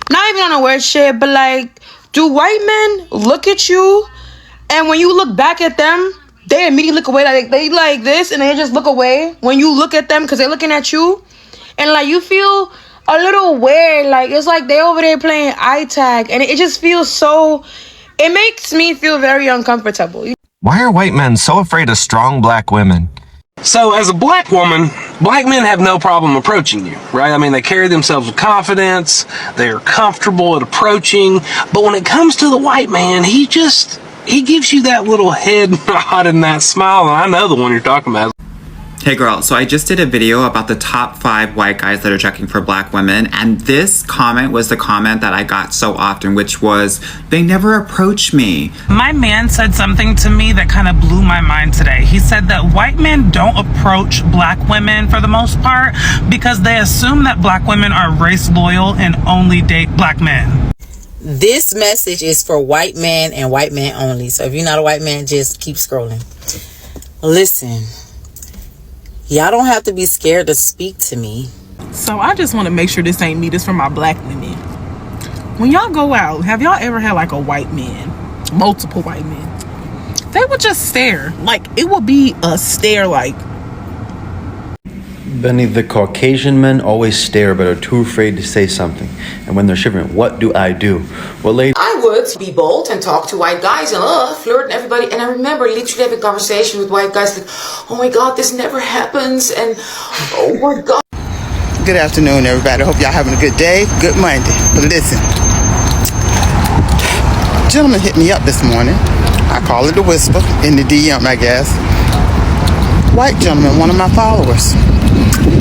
not even on a weird shit, but like, do white men look at you and when you look back at them, they immediately look away? Like they like this and they just look away when you look at them because they're looking at you, and like you feel a little weird. Like it's like they over there playing eye tag, and it just feels so. It makes me feel very uncomfortable. Why are white men so afraid of strong black women? So as a black woman, black men have no problem approaching you, right? I mean, they carry themselves with confidence. They're comfortable at approaching. But when it comes to the white man, he gives you that little head nod and that smile. And I know the one you're talking about. Hey girl, so I just did a video about the top 5 white guys that are checking for black women, and this comment was the comment that I got so often, which was, they never approach me. My man said something to me that kind of blew my mind today. He said that white men don't approach black women for the most part because they assume that black women are race loyal and only date black men. This message is for white men and white men only. So if you're not a white man, just keep scrolling. Listen. Y'all don't have to be scared to speak to me. So I just want to make sure this ain't me. This for my black women. When y'all go out, have y'all ever had like a white man, multiple white men? They would just stare. Like it would be a stare like. Benny, the Caucasian men always stare but are too afraid to say something. And when they're shivering, what do? Well, ladies, I would be bold and talk to white guys and flirt and everybody. And I remember literally having conversation with white guys like, oh my God, this never happens. And oh my God. Good afternoon, everybody. I hope y'all having a good day. Good Monday. But listen, gentleman hit me up this morning. I call it a whisper in the DM, I guess. White gentleman, one of my followers.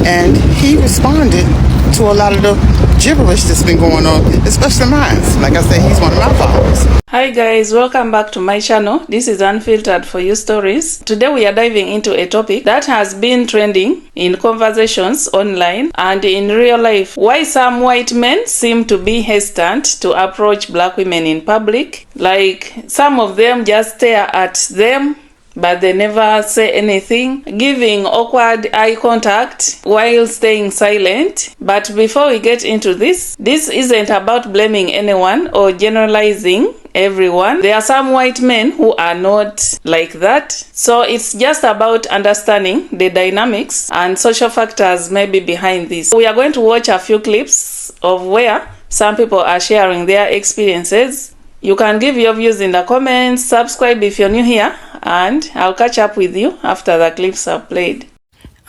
And he responded to a lot of the gibberish that's been going on, especially mine. Like I said, he's one of my followers. Hi guys, welcome back to my channel. This is Unfiltered For You Stories. Today we are diving into a topic that has been trending in conversations online and in real life. Why some white men seem to be hesitant to approach black women in public. Like some of them just stare at them, but they never say anything, giving awkward eye contact while staying silent. But before we get into this isn't about blaming anyone or generalizing everyone. There are some white men who are not like that. So it's just about understanding the dynamics and social factors maybe behind this. We are going to watch a few clips of where some people are sharing their experiences. You can give your views in the comments, subscribe if you're new here, and I'll catch up with you after the clips are played.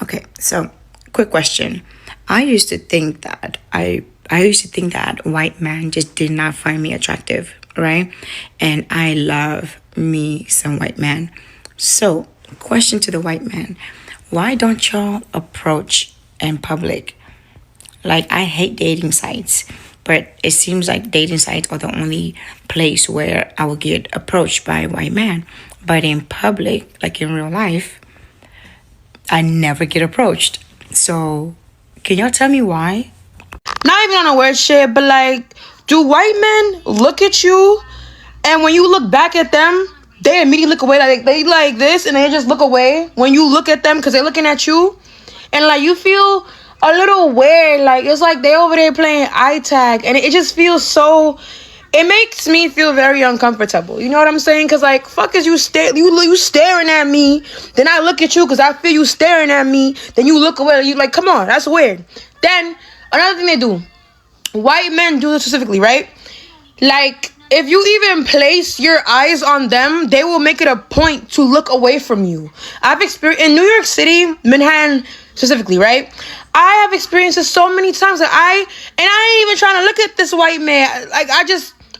Okay, so quick question. I used to think that white men just did not find me attractive, right? And I love me some white men. So, question to the white man. Why don't y'all approach in public? Like, I hate dating sites, but it seems like dating sites are the only place where I will get approached by a white man. But in public, like in real life, I never get approached. So, can y'all tell me why? Not even on a weird shit, but like, do white men look at you and when you look back at them, they immediately look away? Like they like this and they just look away when you look at them because they're looking at you, and like you feel a little weird. Like it's like they over there playing eye tag, and it just feels so. It makes me feel very uncomfortable. You know what I'm saying? Because like, fuck is you staring at me, then I look at you because I feel you staring at me, then you look away. You like, come on, that's weird. Then another thing they do, white men do this specifically, right? Like, if you even place your eyes on them, they will make it a point to look away from you. I've experienced in New York City, Manhattan specifically, right? I have experienced this so many times that I ain't even trying to look at this white man. Like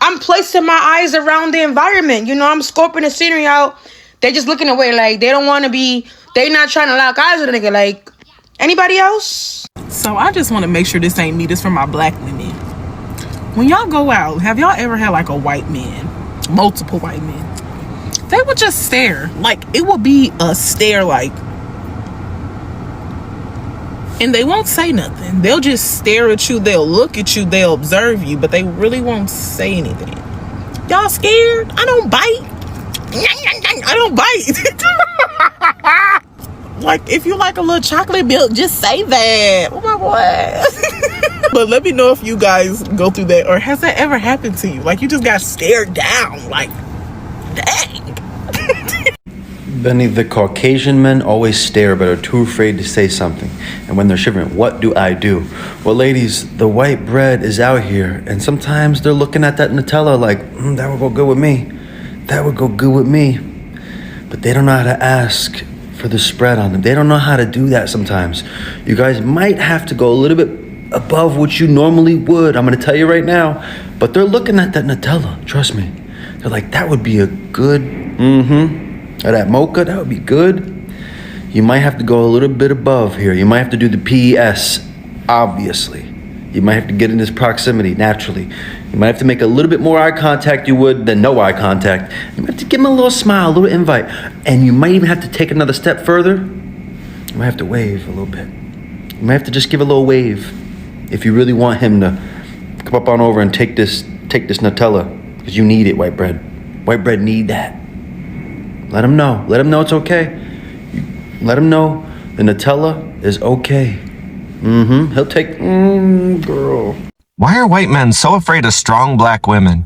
I'm placing my eyes around the environment. You know, I'm scoping the scenery out. They're just looking away. Like they don't want to be. They're not trying to lock eyes with a nigga. Like anybody else. So I just want to make sure this ain't me. This for my black women. When y'all go out, have y'all ever had like a white man, multiple white men? They would just stare. Like it would be a stare like. And they won't say nothing. They'll just stare at you. They'll look at you. They'll observe you. But they really won't say anything. Y'all scared? I don't bite. I don't bite. Like, if you like a little chocolate milk, just say that. Oh, my boy. But let me know if you guys go through that, or has that ever happened to you? Like, you just got stared down. Like, dang. Benny, the Caucasian men always stare but are too afraid to say something. And when they're shivering, what do I do? Well, ladies, the white bread is out here, and sometimes they're looking at that Nutella like, that would go good with me. That would go good with me. But they don't know how to ask for the spread on them. They don't know how to do that sometimes. You guys might have to go a little bit above what you normally would. I'm gonna tell you right now. But they're looking at that Nutella, trust me. They're like, that would be a good, or that mocha, that would be good. You might have to go a little bit above here. You might have to do the PES, obviously. You might have to get in this proximity naturally. You might have to make a little bit more eye contact you would than no eye contact. You might have to give them a little smile, a little invite. And you might even have to take another step further. You might have to wave a little bit. You might have to just give a little wave if you really want him to come up on over and take this Nutella, because you need it, white bread. White bread need that. Let him know. Let him know it's okay. Let him know the Nutella is okay. He'll take, girl. Why are white men so afraid of strong black women?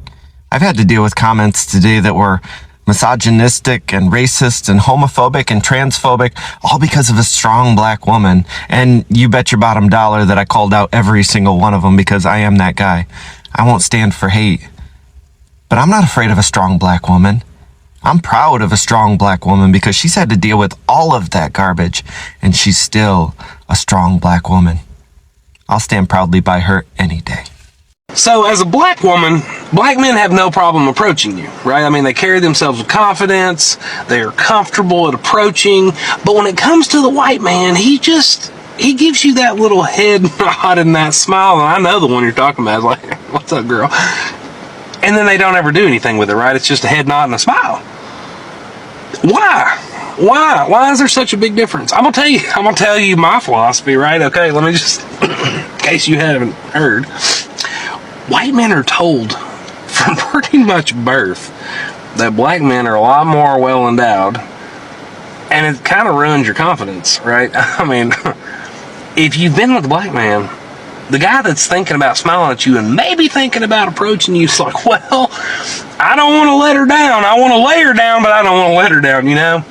I've had to deal with comments today that were misogynistic and racist and homophobic and transphobic, all because of a strong black woman. And you bet your bottom dollar that I called out every single one of them, because I am that guy. I won't stand for hate. But I'm not afraid of a strong black woman. I'm proud of a strong black woman because she's had to deal with all of that garbage, and she's still a strong black woman. I'll stand proudly by her any day. So as a black woman, black men have no problem approaching you, right? I mean, they carry themselves with confidence. They're comfortable at approaching. But when it comes to the white man, he gives you that little head nod and that smile. And I know the one you're talking about. It's like, what's up, girl? And then they don't ever do anything with it, right? It's just a head nod and a smile. Why is there such a big difference? I'm gonna tell you my philosophy, right? Okay, let me just, in case you haven't heard, white men are told from pretty much birth that black men are a lot more well endowed, and it kind of ruins your confidence, right? I mean, if you've been with a black man, the guy that's thinking about smiling at you and maybe thinking about approaching you is like, well, I don't want to let her down. I want to lay her down, but I don't want to let her down, you know?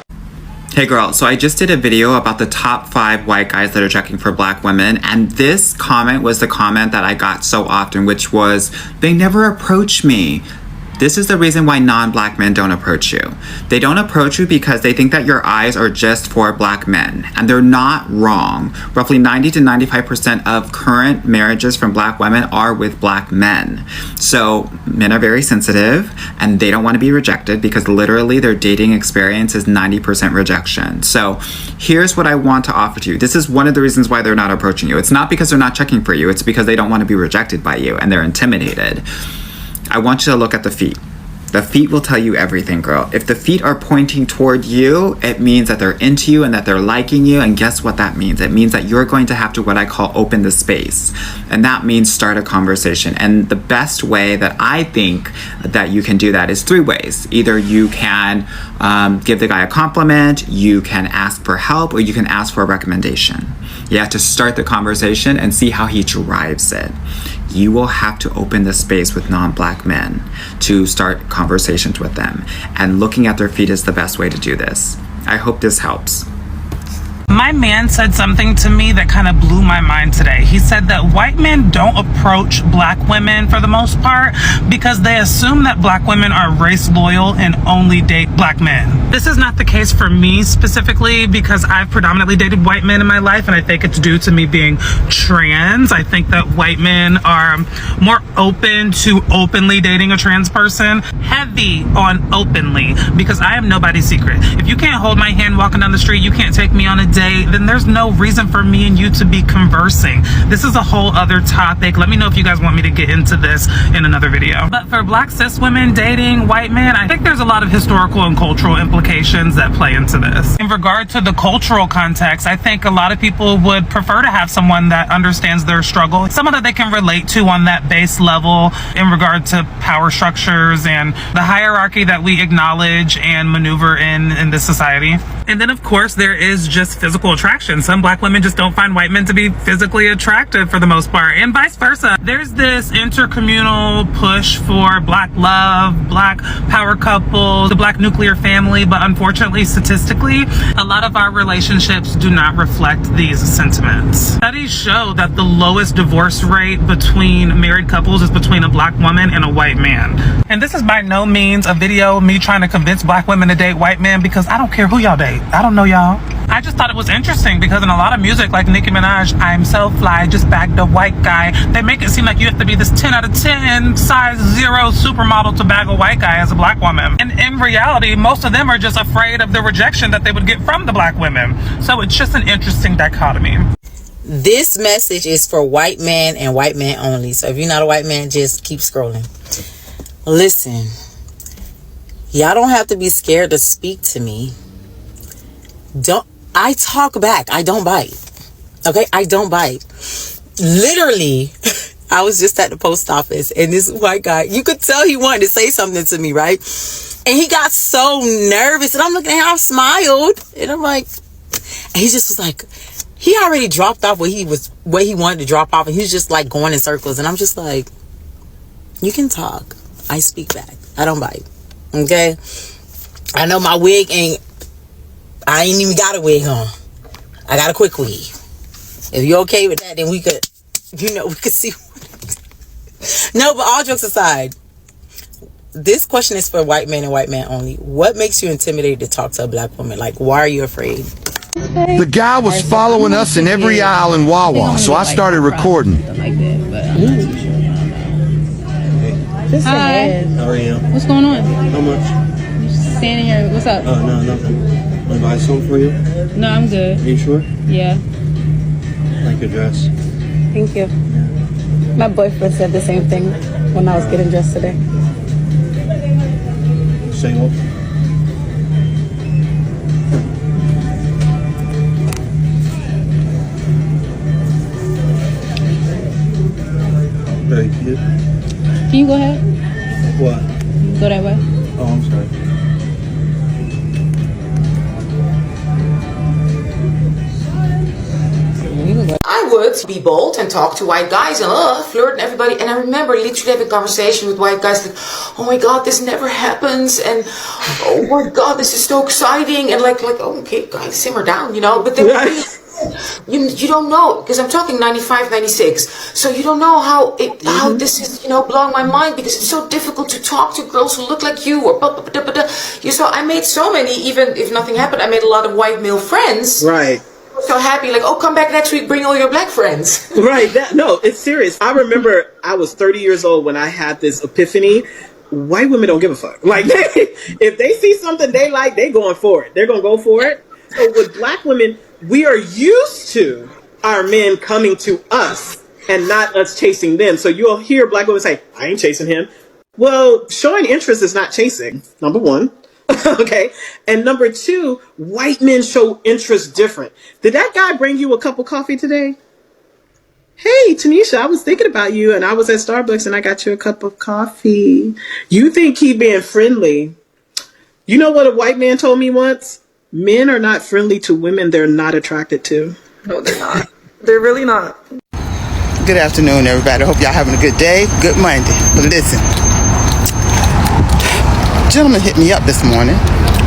Hey girl, so I just did a video about the top 5 white guys that are checking for black women, and this comment was the comment that I got so often, which was, they never approach me. This is the reason why non-black men don't approach you. They don't approach you because they think that your eyes are just for black men, and they're not wrong. Roughly 90 to 95% of current marriages from black women are with black men. So men are very sensitive, and they don't want to be rejected because literally their dating experience is 90% rejection. So here's what I want to offer to you. This is one of the reasons why they're not approaching you. It's not because they're not checking for you. It's because they don't want to be rejected by you, and they're intimidated. I want you to look at the feet. The feet will tell you everything, girl. If the feet are pointing toward you, it means that they're into you and that they're liking you. And guess what that means? It means that you're going to have to, what I call, open the space. And that means start a conversation. And the best way that I think that you can do that is 3 ways. Either you can give the guy a compliment, you can ask for help, or you can ask for a recommendation. You have to start the conversation and see how he drives it. You will have to open the space with non-black men to start conversations with them. And looking at their feet is the best way to do this. I hope this helps. My man said something to me that kind of blew my mind today. He said that white men don't approach black women for the most part because they assume that black women are race loyal and only date black men. This is not the case for me specifically because I've predominantly dated white men in my life, and I think it's due to me being trans. I think that white men are more open to openly dating a trans person, heavy on openly, because I am nobody's secret. If you can't hold my hand walking down the street, you can't take me on a date, then there's no reason for me and you to be conversing. This is a whole other topic. Let me know if you guys want me to get into this in another video. But for black cis women dating white men, I think there's a lot of historical and cultural implications that play into this. In regard to the cultural context, I think a lot of people would prefer to have someone that understands their struggle, someone that they can relate to on that base level in regard to power structures and the hierarchy that we acknowledge and maneuver in this society. And then, of course, there is just physical attraction. Some black women just don't find white men to be physically attractive for the most part, and vice versa. There's this intercommunal push for black love, black power couple, the black nuclear family, but unfortunately, statistically, a lot of our relationships do not reflect these sentiments. Studies show that the lowest divorce rate between married couples is between a black woman and a white man. And this is by no means a video of me trying to convince black women to date white men, because I don't care who y'all date. I don't know y'all. I just thought it was interesting because in a lot of music like Nicki Minaj, I'm so fly, just bagged a white guy, they make it seem like you have to be this 10 out of 10 size 0 supermodel to bag a white guy as a black woman. And in reality, most of them are just afraid of the rejection that they would get from the black women. So it's just an interesting dichotomy. This message is for white men and white men only. So if you're not a white man, just keep scrolling. Listen, y'all don't have to be scared to speak to me. I talk back. I don't bite. Okay? I don't bite. Literally, I was just at the post office and this white guy, you could tell he wanted to say something to me, right? And he got so nervous and I'm looking at him, I smiled and I'm like, and he just was like, he already dropped off what he wanted to drop off and he was just like going in circles. And I'm just like, you can talk. I speak back. I don't bite. Okay? I know my wig I ain't even got a wig on. I got a quick wig. If you're okay with that, then we could see. No, but all jokes aside, this question is for white men and white men only. What makes you intimidated to talk to a black woman? Like, why are you afraid? The guy was following us in every aisle in Wawa, so I started recording. Hi. How are you? What's going on? How much? Just standing here. What's up? Oh, no, nothing. Want to buy something for you? No, I'm good. Are you sure? Yeah. I like your dress. Thank you. My boyfriend said the same thing when I was getting dressed today. Single? Very cute. Can you go ahead? What? Go that way. Oh, I'm sorry. I would be bold and talk to white guys and flirt and everybody. And I remember literally having a conversation with white guys like, oh my God, this never happens. And oh my God, this is so exciting. And like, oh, okay, guys, simmer down, you know. But they were you don't know, because I'm talking 95, 96. So you don't know how this is, blowing my mind, because it's so difficult to talk to girls who look like you or So I made so many, even if nothing happened, I made a lot of white male friends. Right. So happy, like, oh, come back next week, bring all your black friends. Right. No, it's serious. I remember I was 30 years old when I had this epiphany. White women don't give a fuck. Like, if they see something they like, they going for it. They're going to go for it. So with black women, we are used to our men coming to us and not us chasing them. So you'll hear black women say, I ain't chasing him. Well, showing interest is not chasing, number one. Okay. And number two, white men show interest different. Did that guy bring you a cup of coffee today? Hey, Tanisha, I was thinking about you and I was at Starbucks and I got you a cup of coffee. You think he being friendly? You know what a white man told me once? Men are not friendly to women they're not attracted to. No, they're not. They're really not. Good afternoon, everybody. I hope y'all having a good day. Good Monday. But listen, gentleman hit me up this morning.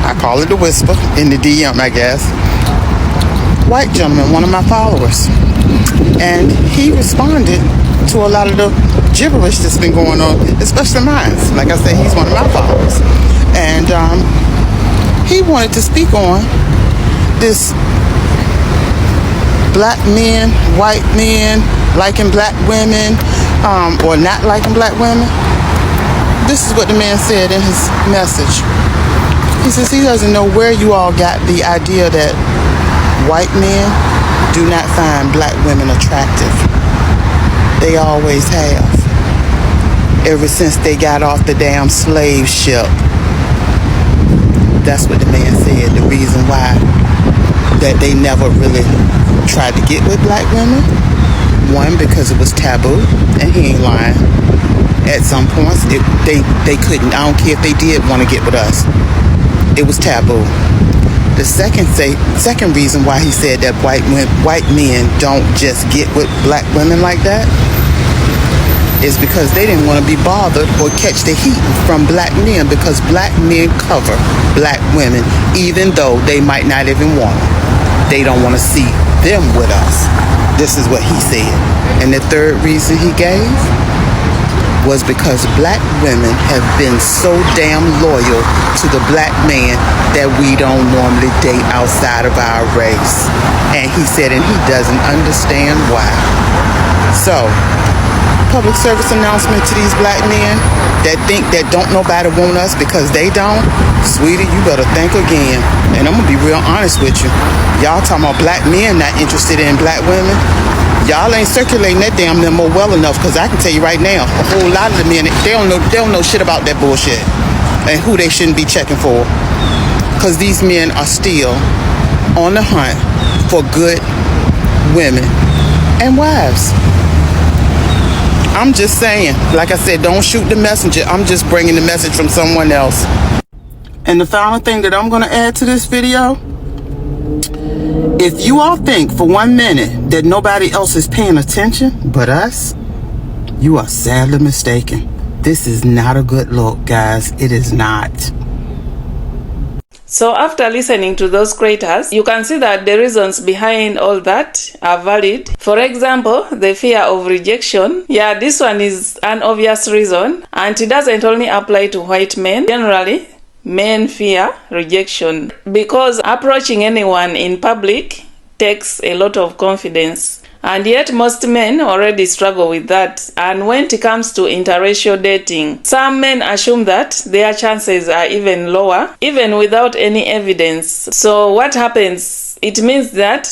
I call it a whisper in the DM, I guess. White gentleman, one of my followers. And he responded to a lot of the gibberish that's been going on, especially mine. Like I said, he's one of my followers. And he wanted to speak on this black men, white men, liking black women, or not liking black women. This is what the man said in his message. He says he doesn't know where you all got the idea that white men do not find black women attractive. They always have. Ever since they got off the damn slave ship. That's what the man said, the reason why that they never really tried to get with black women. One, because it was taboo, and he ain't lying. At some points, they couldn't. I don't care if they did want to get with us. It was taboo. The second reason why he said that white men don't just get with black women like that is because they didn't want to be bothered or catch the heat from black men, because black men cover black women even though they might not even want them. They don't want to see them with us. This is what he said. And the third reason he gave was because black women have been so damn loyal to the black man that we don't normally date outside of our race. And he said, and he doesn't understand why. So, public service announcement to these black men that think that don't nobody want us because they don't. Sweetie, you better think again. And I'm gonna be real honest with you. Y'all talking about black men not interested in black women. Y'all ain't circulating that damn memo well enough, because I can tell you right now, a whole lot of the men, they don't know shit about that bullshit and who they shouldn't be checking for, because these men are still on the hunt for good women and wives. I'm just saying, like I said, don't shoot the messenger. I'm just bringing the message from someone else. And the final thing that I'm going to add to this video, if you all think for 1 minute that nobody else is paying attention but us, you are sadly mistaken. This is not a good look, guys. It is not. So after listening to those creators, you can see that the reasons behind all that are valid. For example, the fear of rejection. Yeah, this one is an obvious reason, and it doesn't only apply to white men. Generally, men fear rejection because approaching anyone in public takes a lot of confidence. And yet most men already struggle with that. And when it comes to interracial dating, some men assume that their chances are even lower, even without any evidence. So what happens? It means that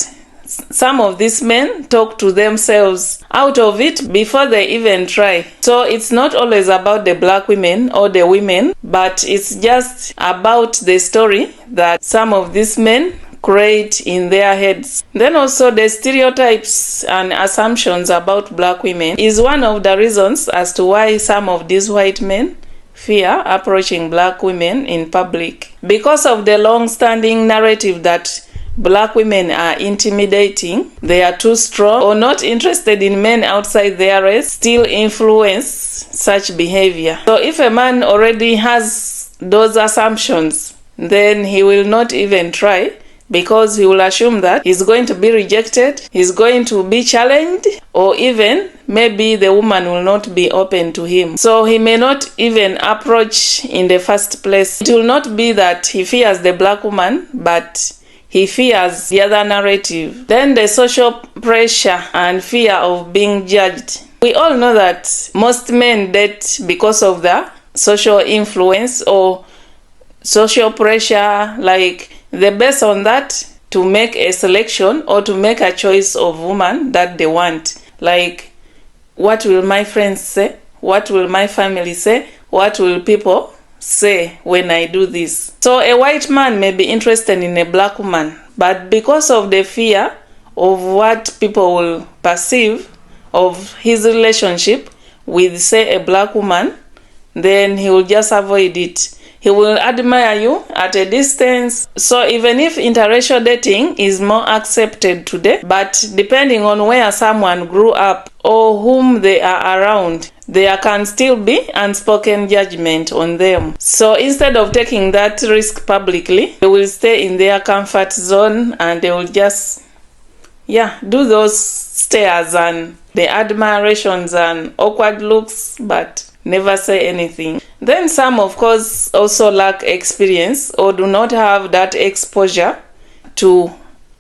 some of these men talk to themselves out of it before they even try. So it's not always about the black women or the women, but it's just about the story that some of these men create in their heads. Then also the stereotypes and assumptions about black women is one of the reasons as to why some of these white men fear approaching black women in public. Because of the long-standing narrative that black women are intimidating, they are too strong, or not interested in men outside their race, still influence such behavior. So if a man already has those assumptions, then he will not even try, because he will assume that he's going to be rejected, he's going to be challenged, or even maybe the woman will not be open to him. So he may not even approach in the first place. It will not be that he fears the black woman, but he fears the other narrative. Then the social pressure and fear of being judged. We all know that most men date because of the social influence or social pressure, like they base on that to make a selection or to make a choice of woman that they want. Like, what will my friends say? What will my family say? What will people say when I do this? So a white man may be interested in a black woman, but because of the fear of what people will perceive of his relationship with, say, a black woman, then he will just avoid it. He will admire you at a distance. So even if interracial dating is more accepted today, but depending on where someone grew up or whom they are around, there can still be unspoken judgment on them. So instead of taking that risk publicly, they will stay in their comfort zone and they will just, do those stares and the admirations and awkward looks, but never say anything. Then some, of course, also lack experience or do not have that exposure to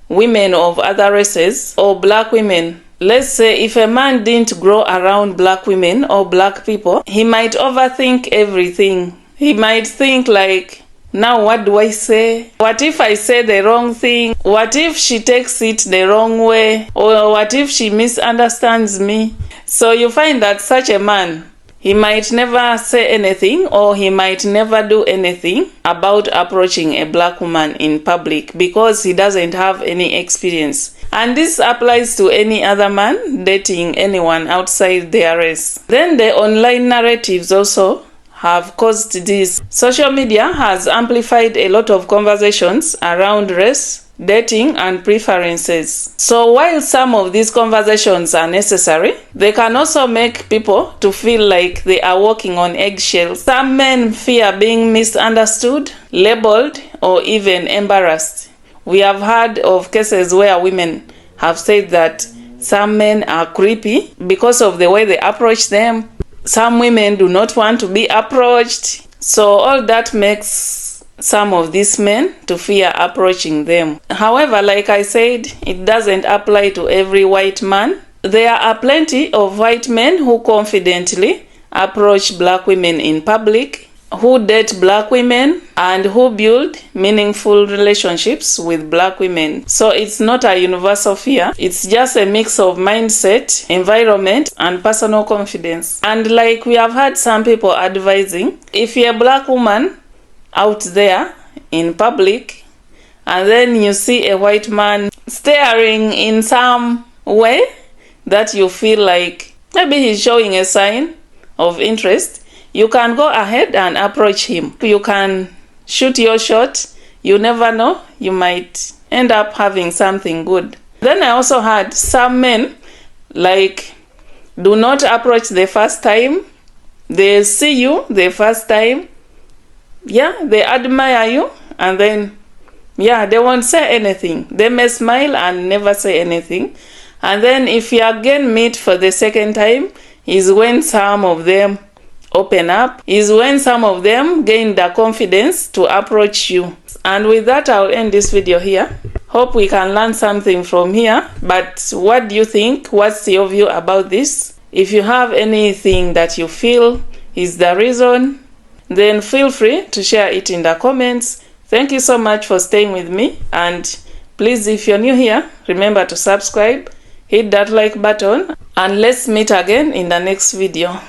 women of other races or black women. Let's say if a man didn't grow around black women or black people, he might overthink everything. He might think like, now what do I say? What if I say the wrong thing? What if she takes it the wrong way? Or what if she misunderstands me? So you find that such a man, he might never say anything or he might never do anything about approaching a black woman in public because he doesn't have any experience. And this applies to any other man dating anyone outside their race. Then the online narratives also have caused this. Social media has amplified a lot of conversations around race, dating, and preferences. So while some of these conversations are necessary, they can also make people to feel like they are walking on eggshells. Some men fear being misunderstood, labeled, or even embarrassed. We have heard of cases where women have said that some men are creepy because of the way they approach them. Some women do not want to be approached. So all that makes some of these men to fear approaching them. However, like I said, it doesn't apply to every white man. There are plenty of white men who confidently approach black women in public, who date black women, and who build meaningful relationships with black women. So it's not a universal fear. It's just a mix of mindset, environment, and personal confidence. And like we have had some people advising, if you're a black woman out there in public, and then you see a white man staring in some way that you feel like maybe he's showing a sign of interest, you can go ahead and approach him. You can shoot your shot. You never know, you might end up having something good. Then I also had some men like do not approach the first time. They see you the first time, yeah, they admire you, and then yeah, they won't say anything. They may smile and never say anything. And then if you again meet for the second time is when some of them open up, is when some of them gain the confidence to approach you. And with that, I'll end this video here. Hope we can learn something from here. But what do you think? What's your view about this? If you have anything that you feel is the reason, then feel free to share it in the comments. Thank you so much for staying with me. And please, if you're new here, remember to subscribe, hit that like button, and let's meet again in the next video.